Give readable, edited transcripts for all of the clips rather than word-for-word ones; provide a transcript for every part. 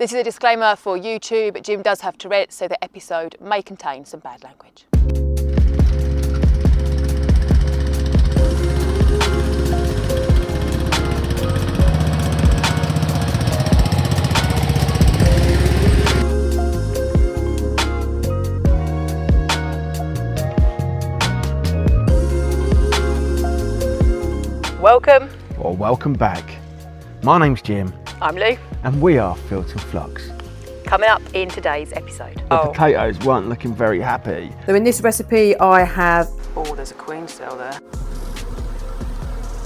This is a disclaimer for YouTube. Jim does have Tourette's, so the episode may contain some bad language. Welcome. Or welcome back. My name's Jim. I'm Lou. And we are Filter Flux. Coming up in today's episode. The potatoes weren't looking very happy. So in this recipe I have... Oh, there's a queen cell there.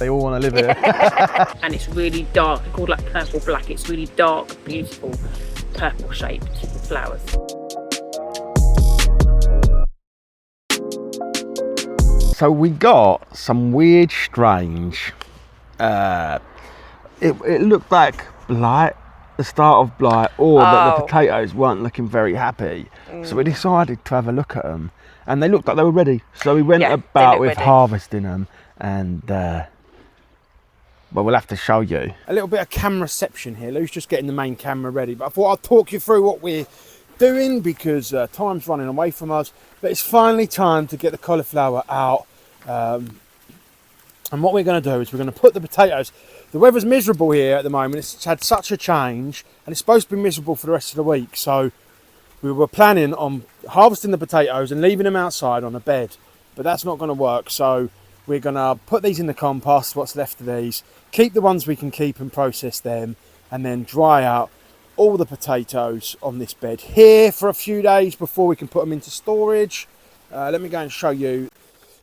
They all want to live here. And it's really dark, they're called like purple black. It's really dark, beautiful, purple shaped flowers. So we got some weird, strange, it looked like blight, the start of blight, or that the potatoes weren't looking very happy. So we decided to have a look at them, and they looked like they were ready. So we went about with harvesting them, and well, we'll have to show you. A little bit of camera reception here. Lou's just getting the main camera ready, but I thought I'd talk you through what we're doing because time's running away from us. But it's finally time to get the cauliflower out. And what we're going to do is we're going to put the potatoes. The weather's miserable here at the moment. It's had such a change, and it's supposed to be miserable for the rest of the week. So we were planning on harvesting the potatoes and leaving them outside on a bed, but that's not going to work. So we're going to put these in the compost, what's left of these, keep the ones we can keep and process them, and then dry out all the potatoes on this bed here for a few days before we can put them into storage. Let me go and show you.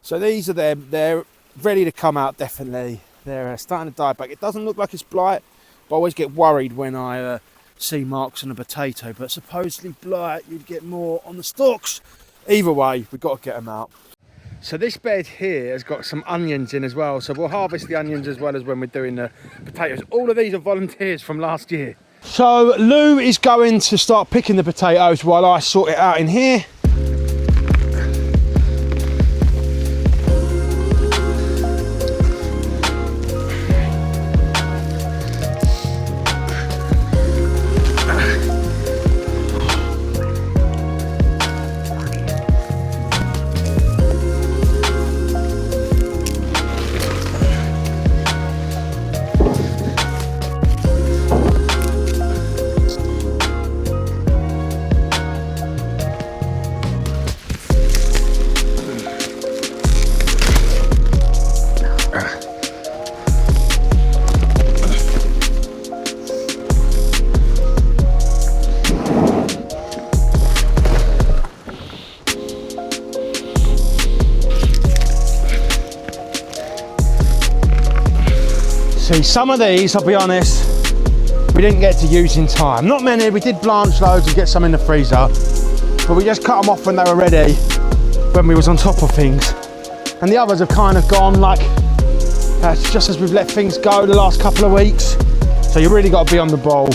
So these are them. They're ready to come out, definitely. They're starting to die back. It doesn't look like it's blight, but I always get worried when I see marks on a potato. But supposedly blight, you'd get more on the stalks. Either way, we've got to get them out. So this bed here has got some onions in as well. So we'll harvest the onions as well as when we're doing the potatoes. All of these are volunteers from last year. So Lou is going to start picking the potatoes while I sort it out in here. See, some of these, I'll be honest, we didn't get to use in time. Not many, we did blanch loads and get some in the freezer, but we just cut them off when they were ready, when we was on top of things. And the others have kind of gone like, just as we've let things go the last couple of weeks. So you really got to be on the ball.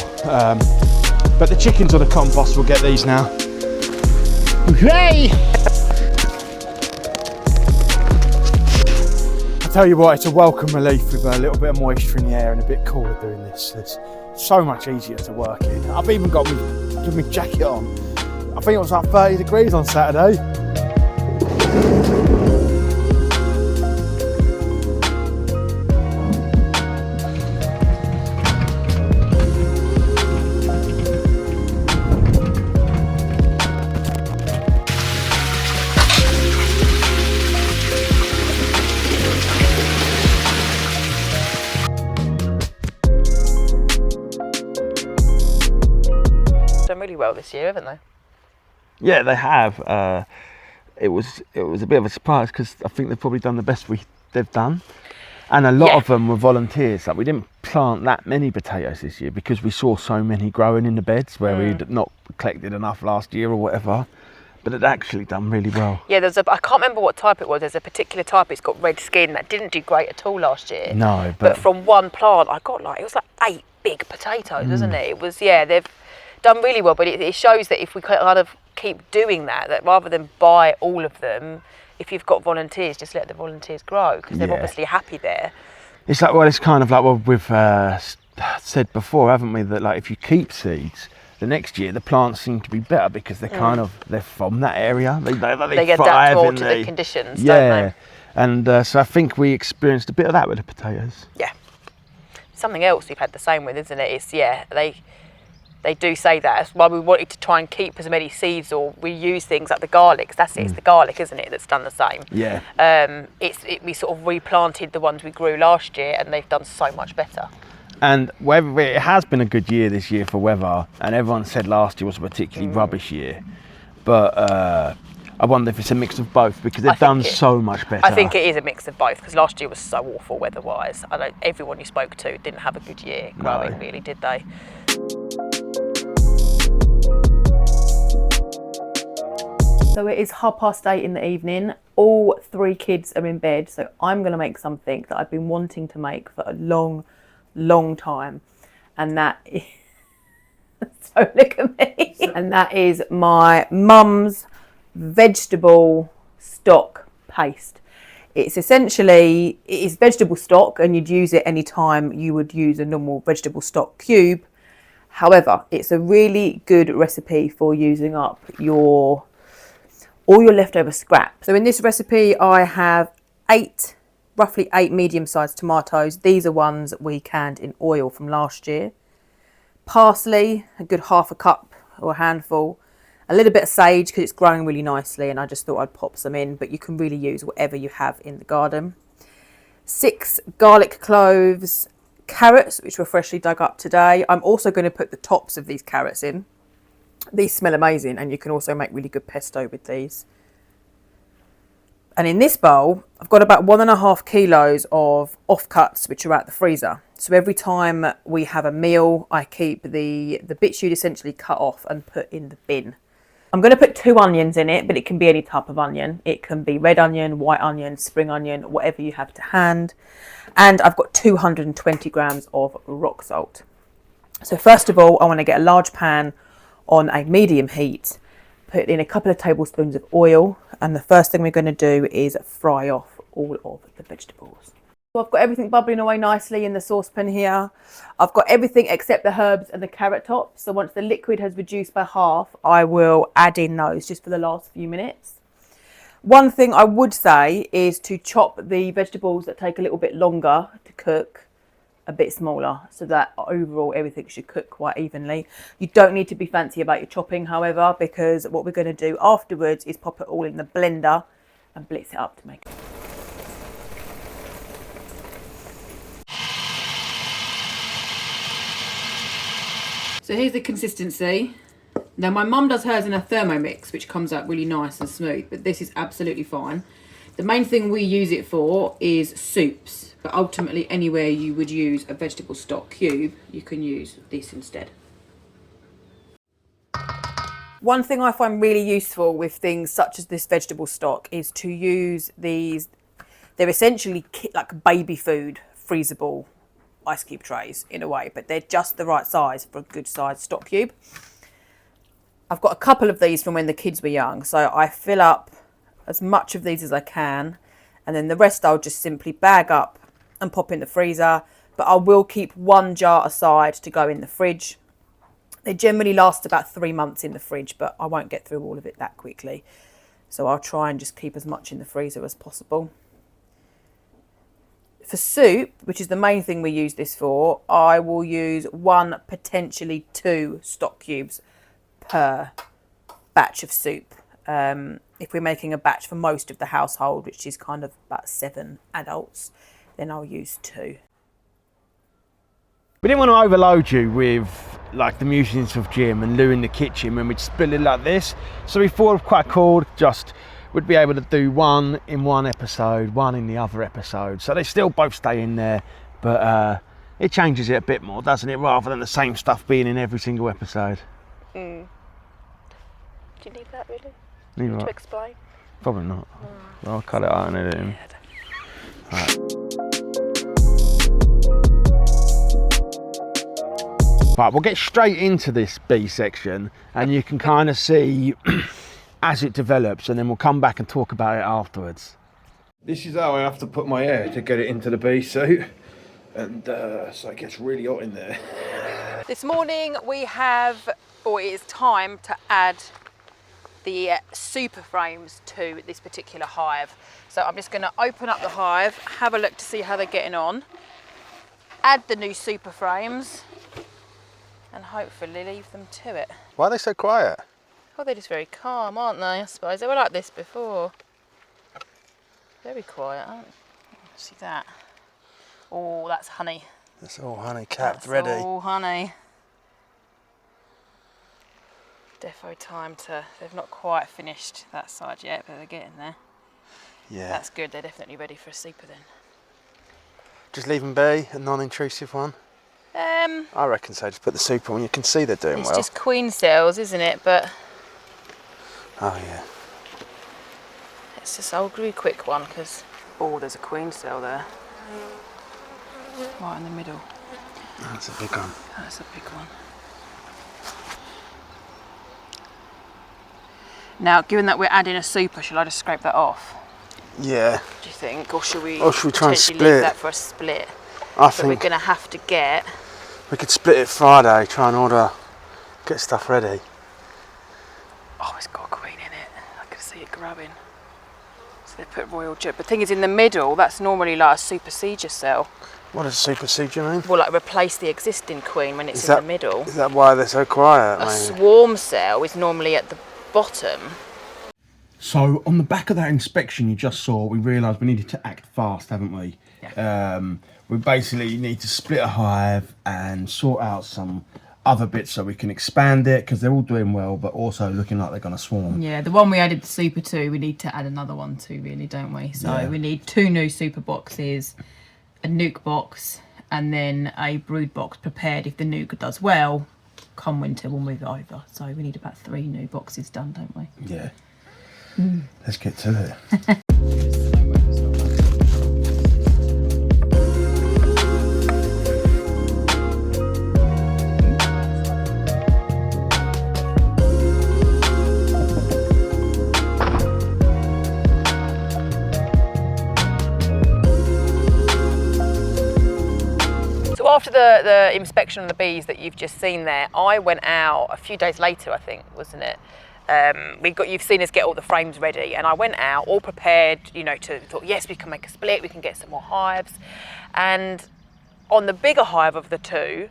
But the chickens or the compost will get these now. Hey! Tell you what, it's a welcome relief with a little bit of moisture in the air and a bit cooler doing this. It's so much easier to work in. I've even got my jacket on. I think it was like 30 degrees on Saturday. Done really well this year, haven't they? Yeah, they have. It was a bit of a surprise because I think they've probably done the best they've done, and a lot of them were volunteers. Like, we didn't plant that many potatoes this year because we saw so many growing in the beds where we'd not collected enough last year or whatever. But it actually done really well. Yeah, I can't remember what type it was. There's a particular type, it's got red skin, that didn't do great at all last year. No, but from one plant, I got it was like 8 big potatoes, wasn't it? It was, they've done really well, but it shows that if we kind of keep doing that rather than buy all of them, if you've got volunteers, just let the volunteers grow, because they're obviously happy there. It's like, well, it's kind of like what we've said before, haven't we, that like if you keep seeds, the next year the plants seem to be better because they're they're from that area. They They thrive adapt more in to the conditions, yeah. don't they? And so I think we experienced a bit of that with the potatoes. Yeah. Something else we've had the same with, isn't it? It's they do say that. That's why we wanted to try and keep as many seeds, or we use things like the garlic. That's it. It's the garlic, isn't it, that's done the same. Yeah. We sort of replanted the ones we grew last year, and they've done so much better. And whether it has been a good year this year for weather, and everyone said last year was a particularly rubbish year, but I wonder if it's a mix of both because they've done so much better. I think it is a mix of both because last year was so awful weather-wise. Everyone you spoke to didn't have a good year growing, really, did they? So it is 8:30 in the evening. All 3 kids are in bed, so I'm going to make something that I've been wanting to make for a long time, and that is so look at me. And that is my mum's vegetable stock paste. It's essentially, it is vegetable stock, and you'd use it any time you would use a normal vegetable stock cube. However, it's a really good recipe for using up all your leftover scrap. So in this recipe, I have roughly 8 medium-sized tomatoes. These are ones that we canned in oil from last year. Parsley, a good half a cup or a handful. A little bit of sage because it's growing really nicely, and I just thought I'd pop some in, but you can really use whatever you have in the garden. 6 garlic cloves, carrots, which were freshly dug up today. I'm also going to put the tops of these carrots in. These smell amazing, and you can also make really good pesto with these. And in this bowl, I've got about 1.5 kilos of offcuts, which are out the freezer. So every time we have a meal, I keep the bits you'd essentially cut off and put in the bin. I'm going to put 2 onions in it, but it can be any type of onion. It can be red onion, white onion, spring onion, whatever you have to hand. And I've got 220 grams of rock salt. So first of all, I want to get a large pan on a medium heat, put in a couple of tablespoons of oil, and the first thing we're going to do is fry off all of the vegetables. So I've got everything bubbling away nicely in the saucepan here. I've got everything except the herbs and the carrot tops. So once the liquid has reduced by half, I will add in those just for the last few minutes. One thing I would say is to chop the vegetables that take a little bit longer to cook a bit smaller, so that overall everything should cook quite evenly. You don't need to be fancy about your chopping, however, because what we're going to do afterwards is pop it all in the blender and blitz it up to make it. So here's the consistency. Now my mum does hers in a Thermomix, which comes out really nice and smooth, but this is absolutely fine. The main thing we use it for is soups, but ultimately anywhere you would use a vegetable stock cube, you can use this instead. One thing I find really useful with things such as this vegetable stock is to use these. They're essentially like baby food, freezable ice cube trays in a way, but they're just the right size for a good sized stock cube. I've got a couple of these from when the kids were young, so I fill up as much of these as I can, and then the rest I'll just simply bag up and pop in the freezer, but I will keep 1 jar aside to go in the fridge. They generally last about 3 months in the fridge, but I won't get through all of it that quickly, so I'll try and just keep as much in the freezer as possible. For soup, which is the main thing we use this for, I will use 1, potentially 2 stock cubes per batch of soup. If we're making a batch for most of the household, which is kind of about 7 adults, then I'll use 2. We didn't want to overload you with like the musings of Jim and Lou in the kitchen when we'd spill it like this. So we thought quite cool, just we'd be able to do 1 in one episode, 1 in the other episode. So they still both stay in there, but it changes it a bit more, doesn't it? Rather than the same stuff being in every single episode. Do you need that really? Need to explain? Probably not. I'll cut it out and edit it in. Right. Right, we'll get straight into this B section and you can kind of see as it develops, and then we'll come back and talk about it afterwards. This is how I have to put my hair to get it into the bee suit, and so it gets really hot in there. This morning we have or it is time to add the super frames to this particular hive. So I'm just going to open up the hive, have a look to see how they're getting on, add the new super frames, and hopefully leave them to it. Why are they so quiet? Oh, they're just very calm, aren't they? I suppose they were like this before. Very quiet, aren't they? See that? Oh, that's honey. It's all honey capped, That's ready. all honey. Defo time to, they've not quite finished that side yet, but they're getting there. Yeah. That's good, they're definitely ready for a super then. Just leave them be, a non-intrusive one. I reckon so, just put the super on. You can see they're doing It's well. just queen cells, isn't it? But Oh yeah. it's just, I'll do a quick one because, oh, there's a queen cell there. Right in the middle. That's a big one. That's a big one. Now, given that we're adding a super, shall I just scrape that off? Yeah. Do you think, or should we? Or should we try and potentially split? leave that for a split? I So we're think going to have to get. we could split it Friday, try and get stuff ready. Oh, it's got a queen in it. I can see it grabbing. So they put royal jet. But the thing is, in the middle, that's normally like a supersedure cell. What does supersedure mean? Well, like replace the existing queen when it's Is in that- the middle. Is that why they're so quiet, A maybe? swarm cell is normally at the bottom. So on the back of that inspection you just saw, we realised we needed to act fast, haven't we? Yeah. We basically need to split a hive and sort out some other bits so we can expand it, because they're all doing well, but also looking like they're going to swarm. Yeah, the one we added the super to, we need to add another one to, really, don't we? So Yeah. we need 2 new super boxes, a nuke box, and then a brood box prepared. If the nuke does well, come winter we'll move it over. So we need about 3 new boxes done, don't we? Yeah. Let's get to it. So after the inspection on the bees that you've just seen there, I went out a few days later, I think, wasn't it? You've seen us get all the frames ready, and I went out all prepared, to thought, yes, we can make a split, we can get some more hives. And on the bigger hive of the two,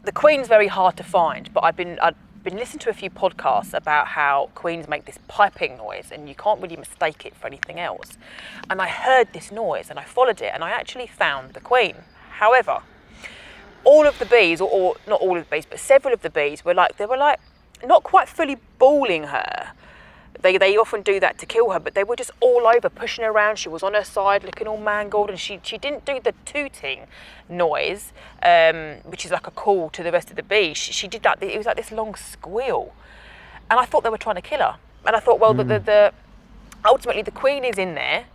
the queen's very hard to find, but I'd been listening to a few podcasts about how queens make this piping noise and you can't really mistake it for anything else. And I heard this noise and I followed it and I actually found the queen. However, all of the bees, or not all of the bees, but several of the bees were like not quite fully balling her. They often do that to kill her, but they were just all over, pushing her around. She was on her side, looking all mangled, and she didn't do the tooting noise, which is like a call to the rest of the bees. She did that. It was like this long squeal, and I thought they were trying to kill her. And I thought, well, ultimately the queen is in there.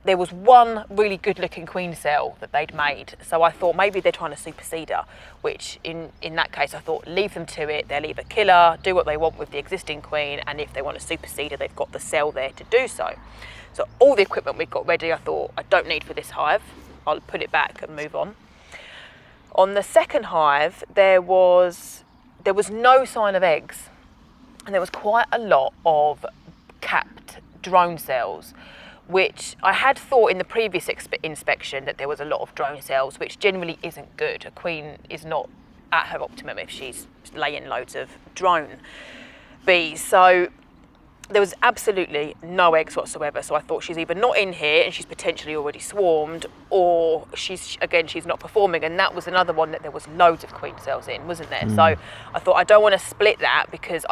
There was one really good-looking queen cell that they'd made, so I thought maybe they're trying to supersede her, which in that case I thought leave them to it. They'll either kill her, do what they want with the existing queen, and if they want to supersede her, they've got the cell there to do so. So all the equipment we've got ready, I thought I don't need for this hive. I'll put it back and move on. On the second hive, there was no sign of eggs, and there was quite a lot of capped drone cells, which I had thought in the previous inspection that there was a lot of drone cells, which generally isn't good. A queen is not at her optimum if she's laying loads of drone bees. So there was absolutely no eggs whatsoever. So I thought she's either not in here and she's potentially already swarmed, or she's not performing. And that was another one that there was loads of queen cells in, wasn't there? So I thought I don't want to split that, because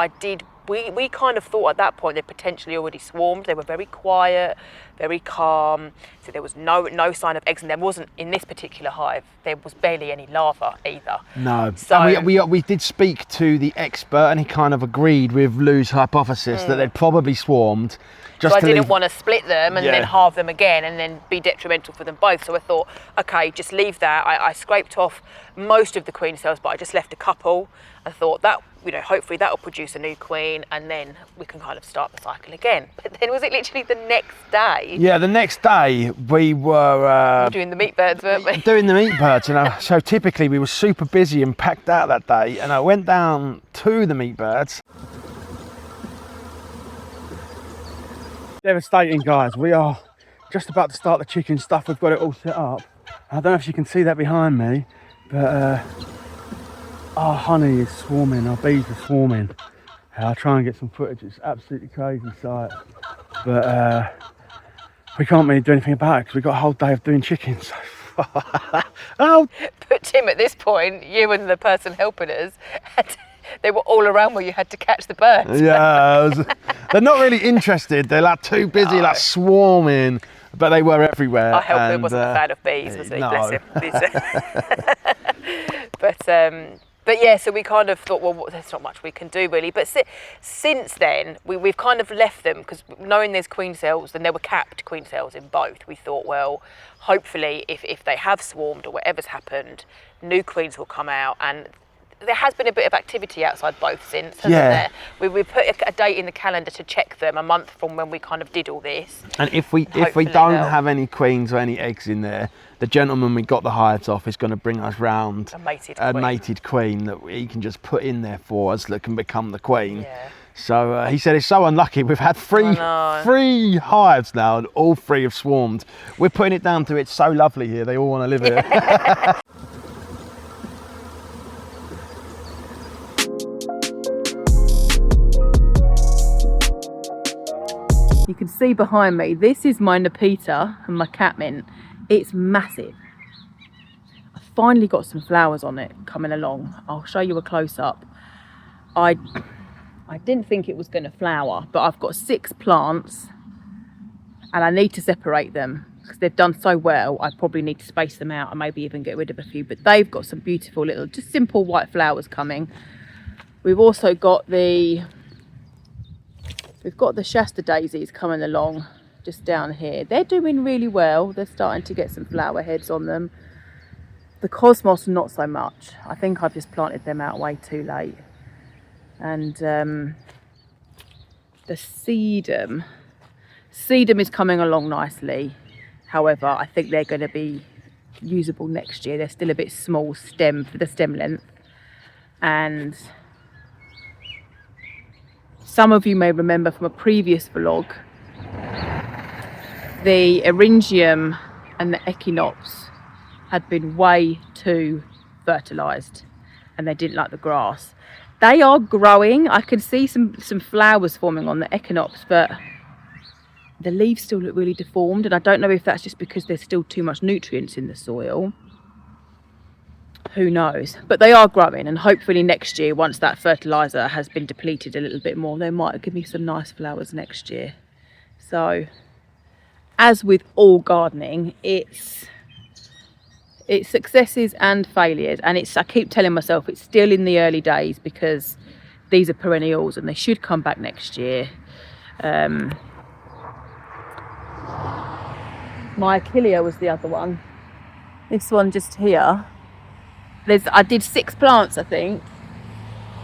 we kind of thought at that point they potentially already swarmed. They were very quiet, very calm. So there was no sign of eggs, and there wasn't in this particular hive. There was barely any larvae either. No. So And we did speak to the expert, and he kind of agreed with Lou's hypothesis that they'd probably swarmed. So I didn't want to split them and Yeah. then halve them again and then be detrimental for them both. So I thought, okay, just leave that. I scraped off most of the queen cells, but I just left a couple. I thought that, hopefully that will produce a new queen, and then we can kind of start the cycle again. But then was it literally the next day? Yeah, the next day we were Doing the meat birds, weren't we? doing the meat birds, so typically we were super busy and packed out that day, and I went down to the meat birds. Devastating, guys. We are just about to start the chicken stuff. We've got it all set up. I don't know if you can see that behind me, but our honey is swarming, our bees are swarming. I'll try and get some footage. It's absolutely crazy sight, but we can't really do anything about it because we've got a whole day of doing chicken. So oh. But Tim, at this point, you and the person helping us, they were all around where you had to catch the birds. Yeah, they're not really interested. They're like too busy, like swarming, but they were everywhere. I hope it wasn't a fan of bees, was he? No. Bless him. But yeah, so we kind of thought, well, there's not much we can do really. But since then, we've kind of left them, because knowing there's queen cells, and there were capped queen cells in both, we thought, well, hopefully if they have swarmed or whatever's happened, new queens will come out. And there has been a bit of activity outside both since, hasn't there? We put a date in the calendar to check them a month from when we kind of did all this. And if we don't have any queens or any eggs in there, the gentleman we got the hives off is going to bring us round a mated queen that he can just put in there for us that can become the queen. Yeah. So he said it's so unlucky. We've had three hives now, and all three have swarmed. We're putting it down to it's so lovely here. They all want to live here. You can see behind me, this is my Nepeta and my catmint. It's massive. I finally got some flowers on it coming along. I'll show you a close-up. I didn't think it was going to flower, but I've got 6 plants and I need to separate them because they've done so well. I probably need to space them out and maybe even get rid of a few, but they've got some beautiful little, just simple white flowers coming. We've also got the Shasta daisies coming along just down here. They're doing really well. They're starting to get some flower heads on them. The cosmos, not so much. I think I've just planted them out way too late. And the sedum is coming along nicely. However, I think they're going to be usable next year. They're still a bit small for the stem length. And some of you may remember from a previous vlog, the eryngium and the echinops had been way too fertilised and they didn't like the grass. They are growing. I can see some flowers forming on the echinops, but the leaves still look really deformed, and I don't know if that's just because there's still too much nutrients in the soil. Who knows? But they are growing, and hopefully next year, once that fertiliser has been depleted a little bit more, they might give me some nice flowers next year. So, as with all gardening, it's successes and failures, and I keep telling myself it's still in the early days because these are perennials and they should come back next year. My Achillea was the other one. This one just here. I did 6 plants, I think,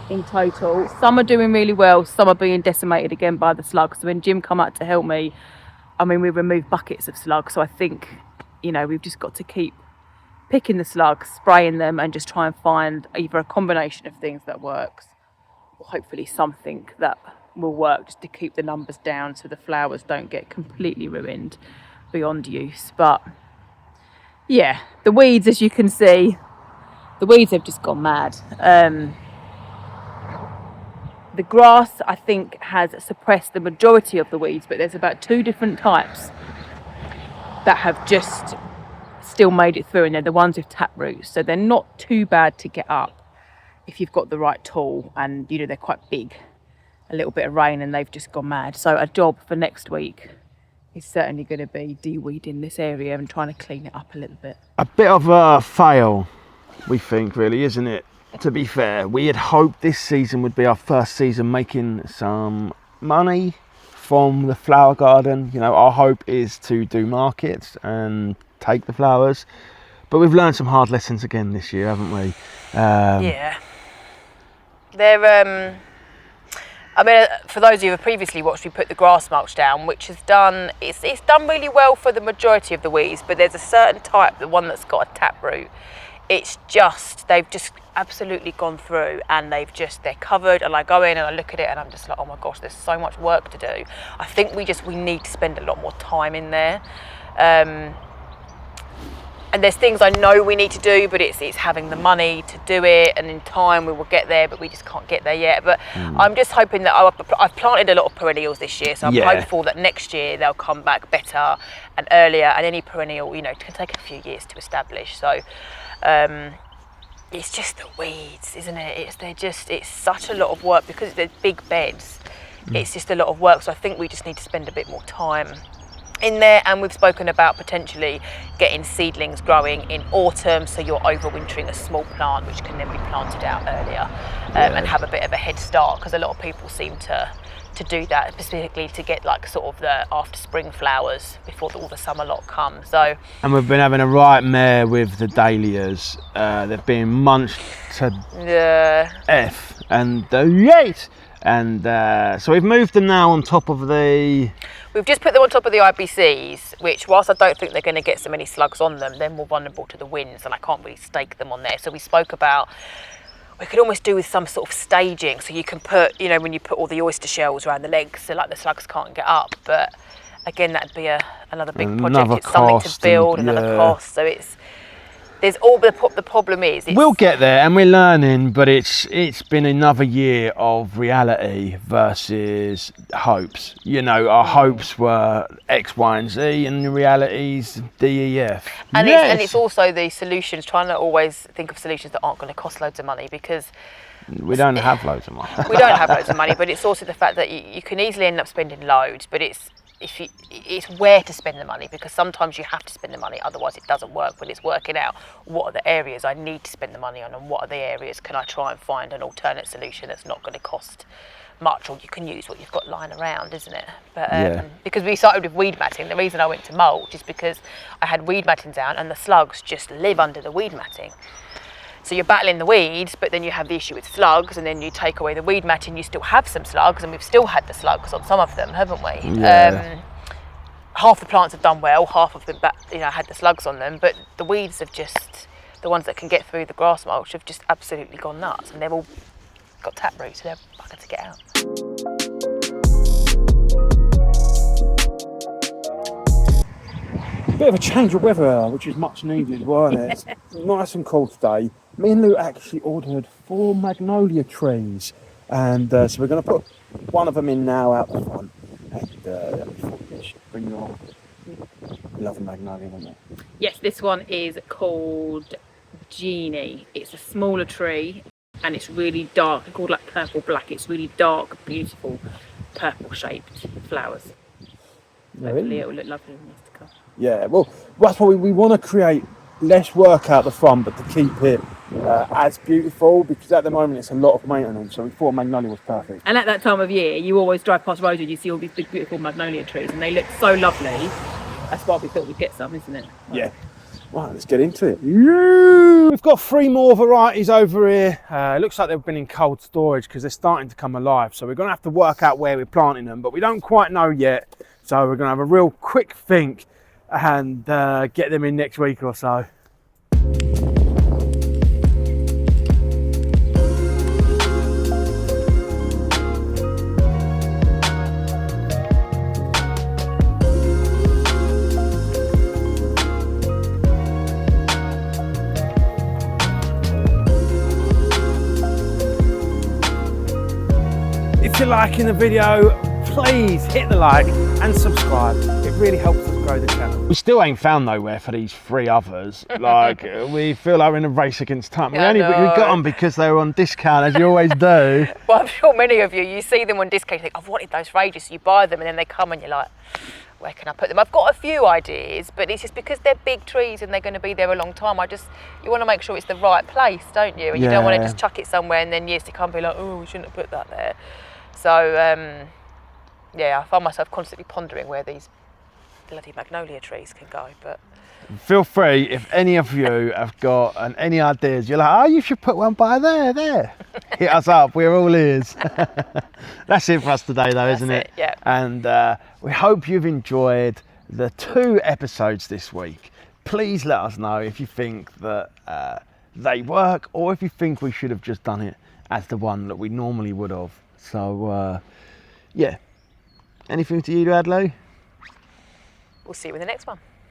in total. Some are doing really well, some are being decimated again by the slugs. So when Jim come out to help me, we removed buckets of slugs. So I think, we've just got to keep picking the slugs, spraying them, and just try and find either a combination of things that works, or hopefully something that will work just to keep the numbers down so the flowers don't get completely ruined beyond use. But yeah, the weeds, as you can see, the weeds have just gone mad. The grass, I think, has suppressed the majority of the weeds, but there's about 2 different types that have just still made it through, and they're the ones with tap roots. So they're not too bad to get up if you've got the right tool, and they're quite big. A little bit of rain and they've just gone mad. So a job for next week is certainly going to be de-weeding this area and trying to clean it up a little bit. A bit of a fail, we think, really, isn't it? To be fair, we had hoped this season would be our first season making some money from the flower garden. Our hope is to do markets and take the flowers, but we've learned some hard lessons again this year, haven't we? Yeah. They're I mean, for those of you who have previously watched, we put the grass mulch down, which has done, it's done really well for the majority of the weeds, but there's a certain type, the one that's got a taproot, it's just, they've just absolutely gone through and they're covered, and I go in and I look at it and I'm just like, oh my gosh, there's so much work to do. I think we need to spend a lot more time in there. And there's things I know we need to do, but it's having the money to do it, and in time we will get there, but we just can't get there yet. But I'm just hoping that I've planted a lot of perennials this year, so I'm hopeful that next year they'll come back better and earlier, and any perennial, you know, can take a few years to establish. So it's just the weeds, isn't it? It's such a lot of work because they're big beds. It's just a lot of work, so I think we just need to spend a bit more time in there. And we've spoken about potentially getting seedlings growing in autumn, so you're overwintering a small plant which can then be planted out earlier, and have a bit of a head start, because a lot of people seem to do that, specifically to get like sort of the after spring flowers before all the summer lot comes. So, and we've been having a right mare with the dahlias. They've been munched to F and yes, and so we've moved them now on top of the. We've just put them on top of the IBCs, which, whilst I don't think they're going to get so many slugs on them, they're more vulnerable to the winds, and I can't really stake them on there. So we spoke about, we could almost do with some sort of staging, so you can put, you know, when you put all the oyster shells around the legs, so like the slugs can't get up. But again, that'd be another big project. It's something to build, another cost. So there's all the problem is we'll get there, and we're learning, but it's been another year of reality versus hopes. You know, our hopes were X, Y, and Z, and the reality's D, E, F. And it's also the solutions, trying to always think of solutions that aren't going to cost loads of money, because we don't have loads of money. We don't have loads of money, but it's also the fact that you can easily end up spending loads, but it's where to spend the money, because sometimes you have to spend the money, otherwise it doesn't work. But it's working out what are the areas I need to spend the money on, and what are the areas can I try and find an alternate solution that's not going to cost much, or you can use what you've got lying around, isn't it? But because we started with weed matting, the reason I went to mulch is because I had weed matting down and the slugs just live under the weed matting. So you're battling the weeds, but then you have the issue with slugs, and then you take away the weed matting, you still have some slugs, and we've still had the slugs on some of them, haven't we? Yeah. Half the plants have done well, half of them had the slugs on them, but the weeds have just, the ones that can get through the grass mulch have just absolutely gone nuts, and they've all got taproot, so they're buggered to get out. Bit of a change of weather, which is much needed, wasn't it? It's nice and cold today. Me and Lou actually ordered 4 magnolia trees, and so we're going to put one of them in now out the front, and bring your lovely magnolia on there. Yes, this one is called Genie. It's a smaller tree, and it's really dark. They're called like purple black. It's really dark, beautiful, purple shaped flowers. Hopefully it will look lovely in years to come. Yeah, well, that's why we want to create less work out the front, but to keep it as beautiful, because at the moment it's a lot of maintenance, so we thought magnolia was perfect. And at that time of year, you always drive past roads and you see all these big beautiful magnolia trees, and they look so lovely. That's why we thought we'd get some, isn't it? Yeah. Right, let's get into it. We've got 3 more varieties over here. It looks like they've been in cold storage because they're starting to come alive, so we're going to have to work out where we're planting them, but we don't quite know yet, so we're going to have a real quick think and get them in next week or so. If you're liking the video, please hit the like and subscribe. It really helps us grow the channel. We still ain't found nowhere for these 3 others. Like, we feel like we're in a race against time. Yeah, we got them because they were on discount, as you always do. Well, I'm sure many of you see them on discount, you think, I've wanted those for ages, so you buy them, and then they come and you're like, where can I put them? I've got a few ideas, but it's just because they're big trees and they're going to be there a long time. You want to make sure it's the right place, don't you? And you don't want to just chuck it somewhere and then years to come be like, oh, we shouldn't have put that there. So, yeah, I find myself constantly pondering where these bloody magnolia trees can go, but Feel free, if any of you have got any ideas, you're like, oh, you should put one by there. Hit us up, we're all ears. That's it for us today though, isn't it? Yeah. And we hope you've enjoyed the 2 episodes this week. Please let us know if you think that they work, or if you think we should have just done it as the one that we normally would have. So yeah, anything to you to add, Lou? We'll see you in the next one.